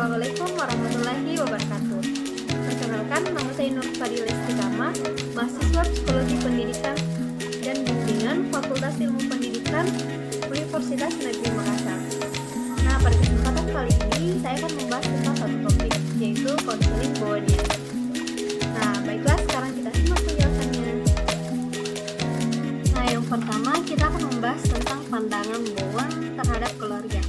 Assalamualaikum warahmatullahi wabarakatuh. Perkenalkan, nama saya Nur Fadila Istiqamah, mahasiswa Psikologi Pendidikan dan Bimbingan Fakultas Ilmu Pendidikan Universitas Negeri Makassar. Nah, pada kesempatan kali ini saya akan membahas tentang satu topik, yaitu konseling Bowonian. Nah, baiklah, sekarang kita simak penjelasannya. Nah, yang pertama kita akan membahas tentang pandangan Bowen terhadap keluarga.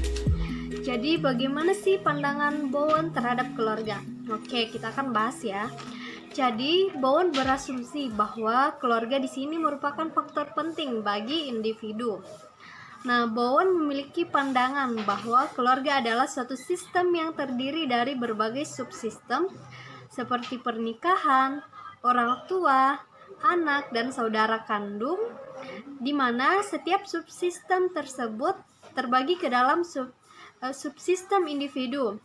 Jadi bagaimana sih pandangan Bowen terhadap keluarga? Oke, kita akan bahas ya. Jadi Bowen berasumsi bahwa keluarga di sini merupakan faktor penting bagi individu. Nah, Bowen memiliki pandangan bahwa keluarga adalah suatu sistem yang terdiri dari berbagai subsistem seperti pernikahan, orang tua, anak, dan saudara kandung, di mana setiap subsistem tersebut terbagi ke dalam subsistem individu,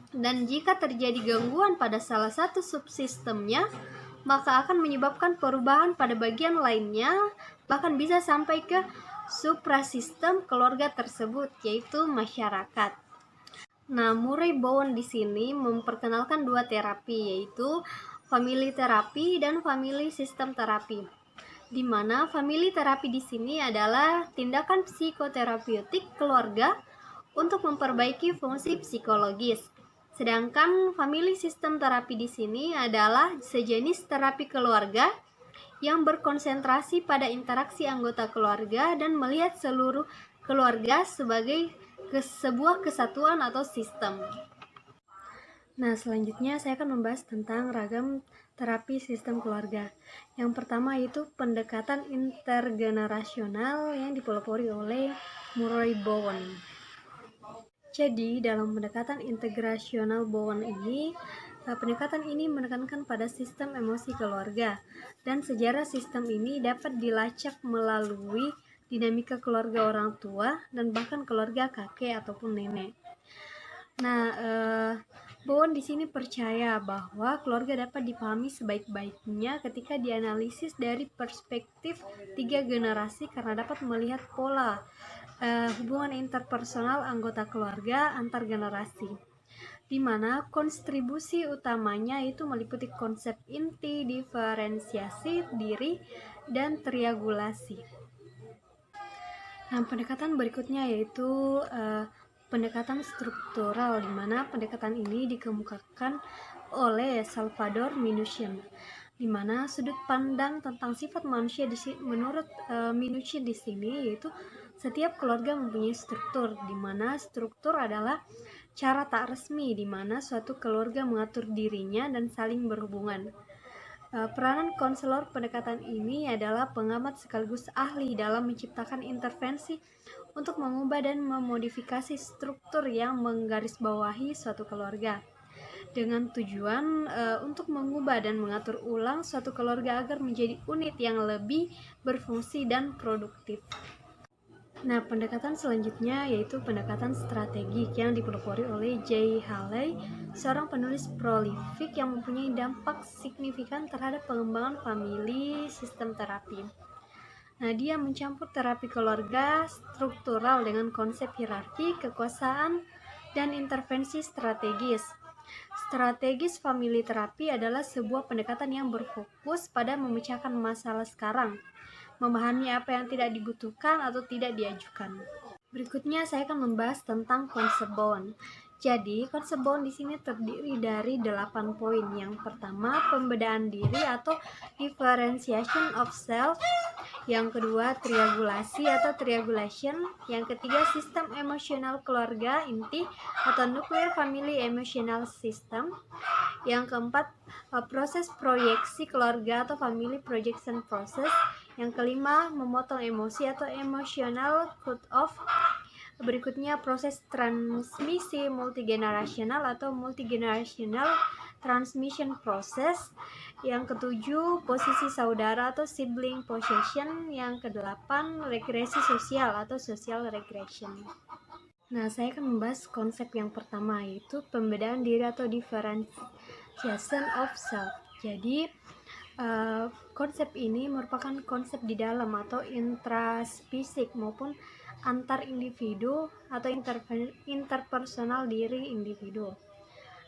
dan jika terjadi gangguan pada salah satu subsistemnya, maka akan menyebabkan perubahan pada bagian lainnya, bahkan bisa sampai ke suprasistem keluarga tersebut, yaitu masyarakat. Nah, Murray Bowen di sini memperkenalkan dua terapi, yaitu family terapi dan family system terapi, di mana family terapi di sini adalah tindakan psikoterapeutik keluarga untuk memperbaiki fungsi psikologis. Sedangkan family system terapi di sini adalah sejenis terapi keluarga yang berkonsentrasi pada interaksi anggota keluarga dan melihat seluruh keluarga sebagai sebuah kesatuan atau sistem. Nah, selanjutnya saya akan membahas tentang ragam terapi sistem keluarga. Yang pertama yaitu pendekatan intergenerasional yang dipelopori oleh Murray Bowen. Jadi, dalam pendekatan integrasional Bowen ini, pendekatan ini menekankan pada sistem emosi keluarga, dan sejarah sistem ini dapat dilacak melalui dinamika keluarga orang tua dan bahkan keluarga kakek ataupun nenek. Nah, Bowen di sini percaya bahwa keluarga dapat dipahami sebaik-baiknya ketika dianalisis dari perspektif 3 generasi karena dapat melihat pola hubungan interpersonal anggota keluarga antar generasi, di mana kontribusi utamanya itu meliputi konsep inti, diferensiasi diri, dan triangulasi. Nah, pendekatan berikutnya yaitu pendekatan struktural, di mana pendekatan ini dikemukakan oleh Salvador Minuchin, di mana sudut pandang tentang sifat manusia menurut Minuchin di sini yaitu setiap keluarga mempunyai struktur, di mana struktur adalah cara tak resmi di mana suatu keluarga mengatur dirinya dan saling berhubungan. Peranan konselor pendekatan ini adalah pengamat sekaligus ahli dalam menciptakan intervensi untuk mengubah dan memodifikasi struktur yang menggarisbawahi suatu keluarga, dengan tujuan untuk mengubah dan mengatur ulang suatu keluarga agar menjadi unit yang lebih berfungsi dan produktif. Nah, pendekatan selanjutnya yaitu pendekatan strategik yang dipelopori oleh Jay Haley, seorang penulis prolifik yang mempunyai dampak signifikan terhadap pengembangan family sistem terapi. Nah, dia mencampur terapi keluarga struktural dengan konsep hierarki, kekuasaan, dan intervensi strategis. Strategis family terapi adalah sebuah pendekatan yang berfokus pada memecahkan masalah sekarang, memahami apa yang tidak dibutuhkan atau tidak diajukan. Berikutnya saya akan membahas tentang konsep Bowen. Jadi, konsep Bowen di sini terdiri dari 8 poin. Yang pertama, pembedaan diri atau differentiation of self. Yang kedua, triangulasi atau triangulation. Yang ketiga, sistem emosional keluarga inti atau nuclear family emotional system. Yang keempat, proses proyeksi keluarga atau family projection process. Yang kelima, memotong emosi atau emotional cut-off. Berikutnya, proses transmisi multigenerasional atau multigenerational transmission process. Yang ketujuh, posisi saudara atau sibling possession. Yang kedelapan, regresi sosial atau social regression. Nah, saya akan membahas konsep yang pertama, yaitu pembedaan diri atau differentiation of self. Jadi, konsep ini merupakan konsep di dalam atau intraspesifik maupun antar individu atau interpersonal diri individu.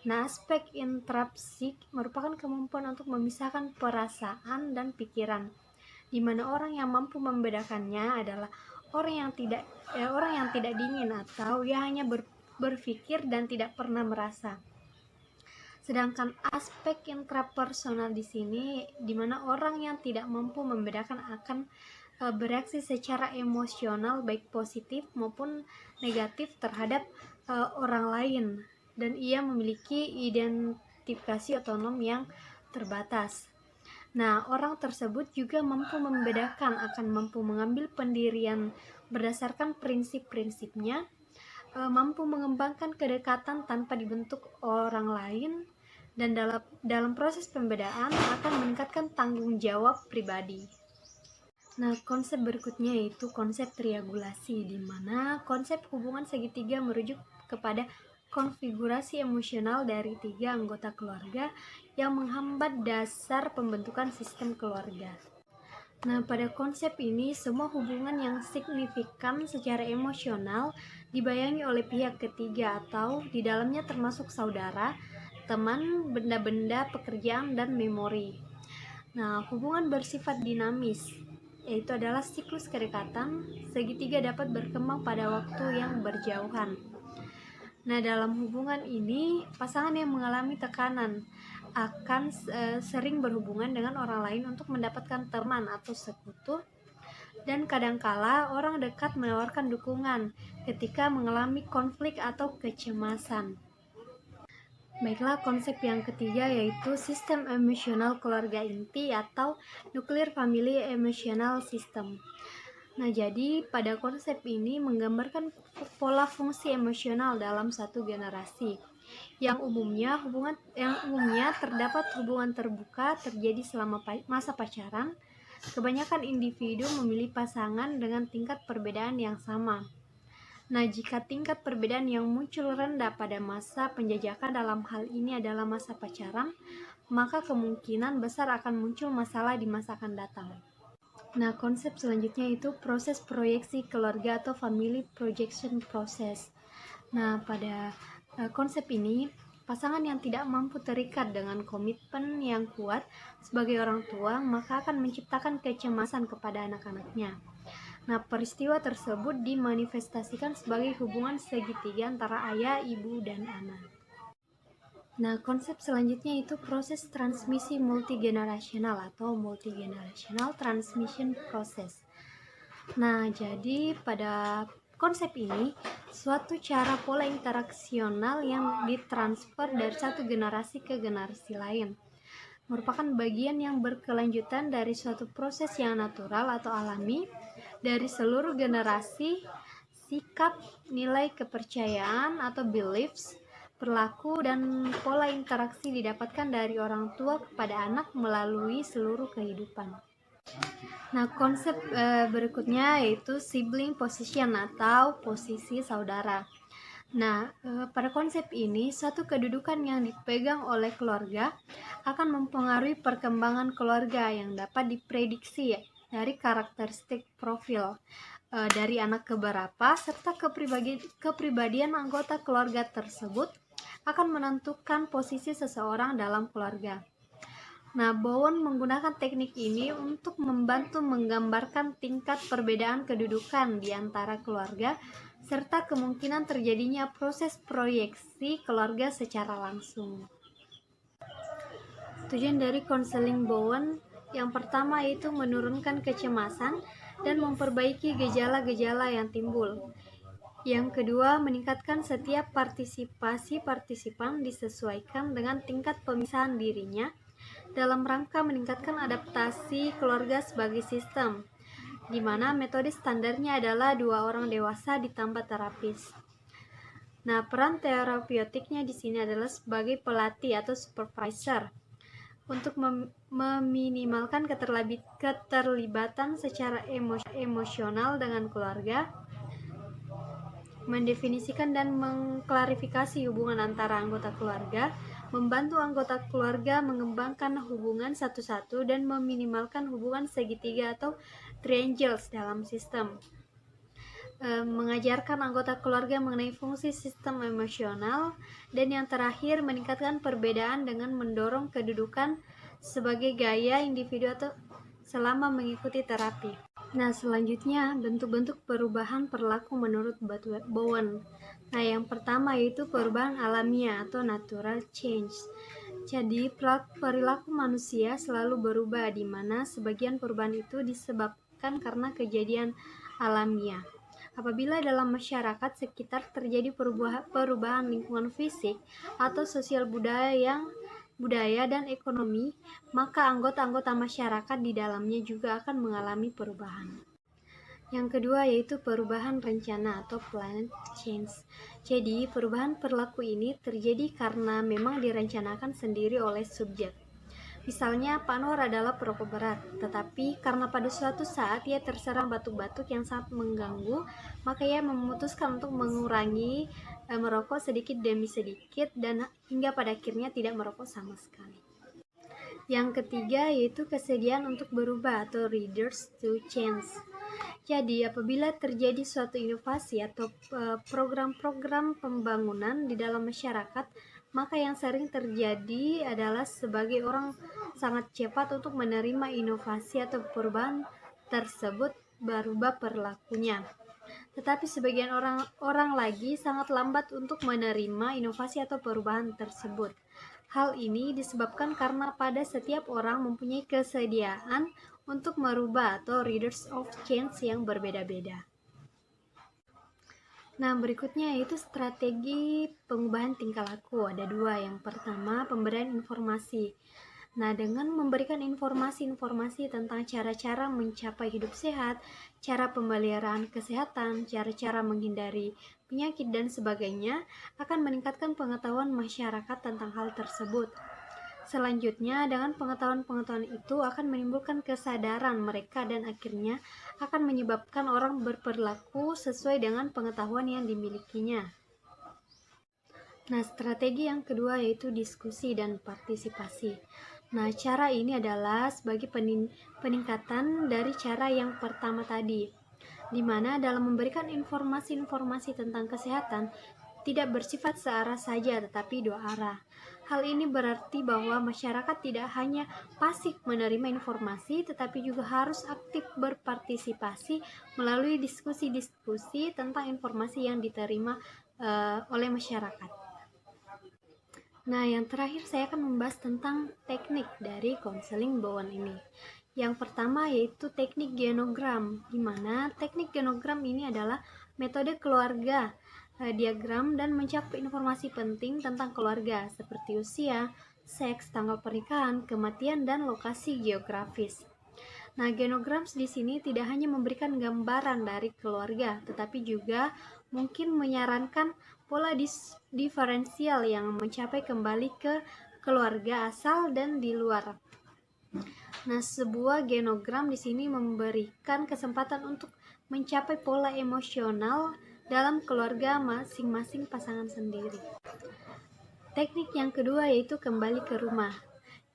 Nah, aspek intrapsik merupakan kemampuan untuk memisahkan perasaan dan pikiran, di mana orang yang mampu membedakannya adalah orang yang tidak dingin atau ia hanya berpikir dan tidak pernah merasa. Sedangkan aspek intrapersonal di sini, di mana orang yang tidak mampu membedakan akan bereaksi secara emosional baik positif maupun negatif terhadap orang lain, dan ia memiliki identifikasi otonom yang terbatas. Nah, orang tersebut juga mampu membedakan, akan mampu mengambil pendirian berdasarkan prinsip-prinsipnya, mampu mengembangkan kedekatan tanpa dibentuk orang lain, dan dalam proses pembedaan akan meningkatkan tanggung jawab pribadi. Nah, konsep berikutnya yaitu konsep triangulasi, di mana konsep hubungan segitiga merujuk kepada konfigurasi emosional dari 3 anggota keluarga yang menghambat dasar pembentukan sistem keluarga. Nah, pada konsep ini, semua hubungan yang signifikan secara emosional dibayangi oleh pihak ketiga atau di dalamnya termasuk saudara, teman, benda-benda, pekerjaan, dan memori. Nah, hubungan bersifat dinamis, yaitu adalah siklus kedekatan segitiga dapat berkembang pada waktu yang berjauhan. Nah, dalam hubungan ini, pasangan yang mengalami tekanan akan sering berhubungan dengan orang lain untuk mendapatkan teman atau sekutu, dan kadangkala orang dekat menawarkan dukungan ketika mengalami konflik atau kecemasan. Baiklah, konsep yang ketiga yaitu sistem emosional keluarga inti atau nuclear family emotional system. Nah, jadi pada konsep ini menggambarkan pola fungsi emosional dalam satu generasi. Yang umumnya terdapat hubungan terbuka terjadi selama masa pacaran. Kebanyakan individu memilih pasangan dengan tingkat perbedaan yang sama. Nah, jika tingkat perbedaan yang muncul rendah pada masa penjajakan, dalam hal ini adalah masa pacaran, maka kemungkinan besar akan muncul masalah di masa akan datang. Nah, konsep selanjutnya itu proses proyeksi keluarga atau family projection process. Nah, pada konsep ini, pasangan yang tidak mampu terikat dengan komitmen yang kuat sebagai orang tua, maka akan menciptakan kecemasan kepada anak-anaknya. Nah, peristiwa tersebut dimanifestasikan sebagai hubungan segitiga antara ayah, ibu, dan anak. Nah, konsep selanjutnya itu proses transmisi multigenerasional atau multigenerational transmission process. Nah, jadi pada konsep ini, suatu cara pola interaksional yang ditransfer dari satu generasi ke generasi lain merupakan bagian yang berkelanjutan dari suatu proses yang natural atau alami dari seluruh generasi. Sikap, nilai kepercayaan atau beliefs, perilaku, dan pola interaksi didapatkan dari orang tua kepada anak melalui seluruh kehidupan. Nah, konsep berikutnya yaitu sibling position atau posisi saudara. Nah, pada konsep ini, suatu kedudukan yang dipegang oleh keluarga akan mempengaruhi perkembangan keluarga yang dapat diprediksi dari karakteristik profil dari anak keberapa, serta kepribadian anggota keluarga tersebut akan menentukan posisi seseorang dalam keluarga. Nah, Bowen menggunakan teknik ini untuk membantu menggambarkan tingkat perbedaan kedudukan di antara keluarga serta kemungkinan terjadinya proses proyeksi keluarga secara langsung. Tujuan dari konseling Bowen yang pertama yaitu menurunkan kecemasan dan memperbaiki gejala-gejala yang timbul. Yang kedua, meningkatkan setiap partisipasi partisipan disesuaikan dengan tingkat pemisahan dirinya dalam rangka meningkatkan adaptasi keluarga sebagai sistem, di mana metode standarnya adalah 2 orang dewasa ditambah terapis. Nah, peran terapeutiknya di sini adalah sebagai pelatih atau supervisor untuk meminimalkan keterlibatan secara emosional dengan keluarga, mendefinisikan dan mengklarifikasi hubungan antara anggota keluarga, membantu anggota keluarga mengembangkan hubungan satu-satu, dan meminimalkan hubungan segitiga atau triangles dalam sistem. mengajarkan anggota keluarga mengenai fungsi sistem emosional, dan yang terakhir meningkatkan perbedaan dengan mendorong kedudukan sebagai gaya individu atau selama mengikuti terapi. Nah, selanjutnya bentuk-bentuk perubahan perilaku menurut Bowen. Nah, yang pertama yaitu perubahan alamiah atau natural change. Jadi, perilaku manusia selalu berubah, di mana sebagian perubahan itu disebabkan karena kejadian alamiah. Apabila dalam masyarakat sekitar terjadi perubahan lingkungan fisik atau sosial budaya dan ekonomi, maka anggota-anggota masyarakat di dalamnya juga akan mengalami perubahan. Yang kedua yaitu perubahan rencana atau planned change. Jadi, perubahan perilaku ini terjadi karena memang direncanakan sendiri oleh subjek. Misalnya, Pak Nur adalah perokok berat, tetapi karena pada suatu saat ia terserang batuk-batuk yang sangat mengganggu, maka ia memutuskan untuk mengurangi merokok sedikit demi sedikit dan hingga pada akhirnya tidak merokok sama sekali. Yang ketiga yaitu kesediaan untuk berubah atau readers to change. Jadi, apabila terjadi suatu inovasi atau program-program pembangunan di dalam masyarakat, maka yang sering terjadi adalah sebagai orang sangat cepat untuk menerima inovasi atau perubahan tersebut berubah perilakunya. Tetapi sebagian orang lagi sangat lambat untuk menerima inovasi atau perubahan tersebut. Hal ini disebabkan karena pada setiap orang mempunyai kesediaan untuk merubah atau readers of change yang berbeda-beda. Nah, berikutnya yaitu strategi pengubahan tingkah laku. Ada dua. Yang pertama, pemberian informasi. Nah, dengan memberikan informasi-informasi tentang cara-cara mencapai hidup sehat, cara pemeliharaan kesehatan, cara-cara menghindari penyakit, dan sebagainya, akan meningkatkan pengetahuan masyarakat tentang hal tersebut. Selanjutnya, dengan pengetahuan-pengetahuan itu akan menimbulkan kesadaran mereka dan akhirnya akan menyebabkan orang berperilaku sesuai dengan pengetahuan yang dimilikinya. Nah, strategi yang kedua yaitu diskusi dan partisipasi. Nah, cara ini adalah sebagai peningkatan dari cara yang pertama tadi, di mana dalam memberikan informasi-informasi tentang kesehatan tidak bersifat searah saja tetapi dua arah. Hal ini berarti bahwa masyarakat tidak hanya pasif menerima informasi tetapi juga harus aktif berpartisipasi melalui diskusi-diskusi tentang informasi yang diterima oleh masyarakat. Nah, yang terakhir saya akan membahas tentang teknik dari konseling Bowen ini. Yang pertama yaitu teknik genogram, di mana teknik genogram ini adalah metode keluarga diagram dan mencakup informasi penting tentang keluarga seperti usia, seks, tanggal pernikahan, kematian, dan lokasi geografis. Nah, genogram di sini tidak hanya memberikan gambaran dari keluarga, tetapi juga mungkin menyarankan pola diferensial yang mencapai kembali ke keluarga asal dan di luar. Nah, sebuah genogram di sini memberikan kesempatan untuk mencapai pola emosional dalam keluarga masing-masing pasangan sendiri. Teknik yang kedua yaitu kembali ke rumah.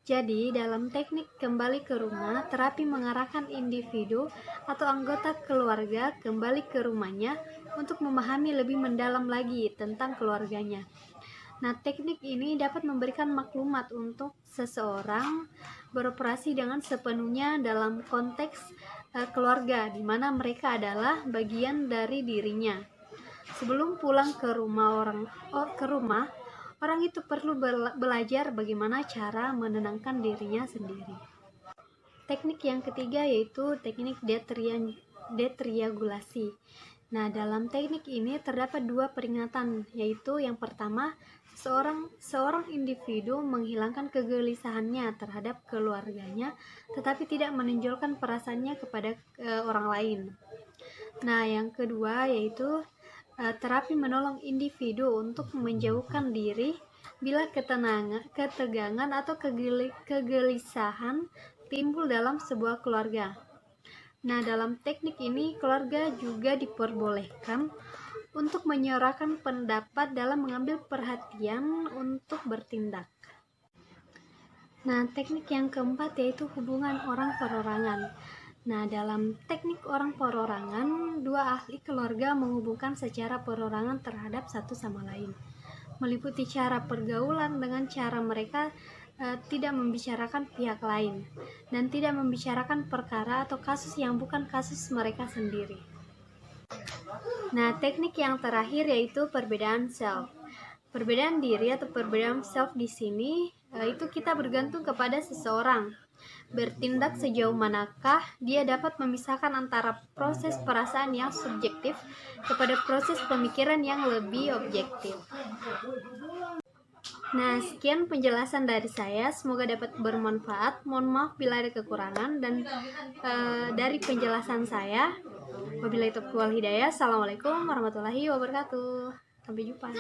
Jadi, dalam teknik kembali ke rumah, terapi mengarahkan individu atau anggota keluarga kembali ke rumahnya untuk memahami lebih mendalam lagi tentang keluarganya. Nah, teknik ini dapat memberikan maklumat untuk seseorang beroperasi dengan sepenuhnya dalam konteks keluarga, di mana mereka adalah bagian dari dirinya. Sebelum pulang ke rumah, orang itu perlu belajar bagaimana cara menenangkan dirinya sendiri. Teknik yang ketiga yaitu teknik detriangulasi. Nah, dalam teknik ini terdapat dua peringatan, yaitu yang pertama, seorang individu menghilangkan kegelisahannya terhadap keluarganya, tetapi tidak menonjolkan perasaannya kepada orang lain. Nah, yang kedua yaitu terapi menolong individu untuk menjauhkan diri bila ketegangan atau kegelisahan timbul dalam sebuah keluarga. Nah, dalam teknik ini keluarga juga diperbolehkan untuk menyuarakan pendapat dalam mengambil perhatian untuk bertindak. Nah, teknik yang keempat yaitu hubungan orang perorangan. Nah, dalam teknik orang perorangan, dua ahli keluarga menghubungkan secara perorangan terhadap satu sama lain, meliputi cara pergaulan dengan cara mereka tidak membicarakan pihak lain dan tidak membicarakan perkara atau kasus yang bukan kasus mereka sendiri. Nah, teknik yang terakhir yaitu perbedaan self. Perbedaan diri atau perbedaan self di sini itu kita bergantung kepada seseorang. Bertindak sejauh manakah dia dapat memisahkan antara proses perasaan yang subjektif kepada proses pemikiran yang lebih objektif. Nah, sekian penjelasan dari saya. Semoga dapat bermanfaat. Mohon maaf bila ada kekurangan dan dari penjelasan saya. Wabillahi taufiq wal hidayah. Assalamualaikum warahmatullahi wabarakatuh. Sampai jumpa.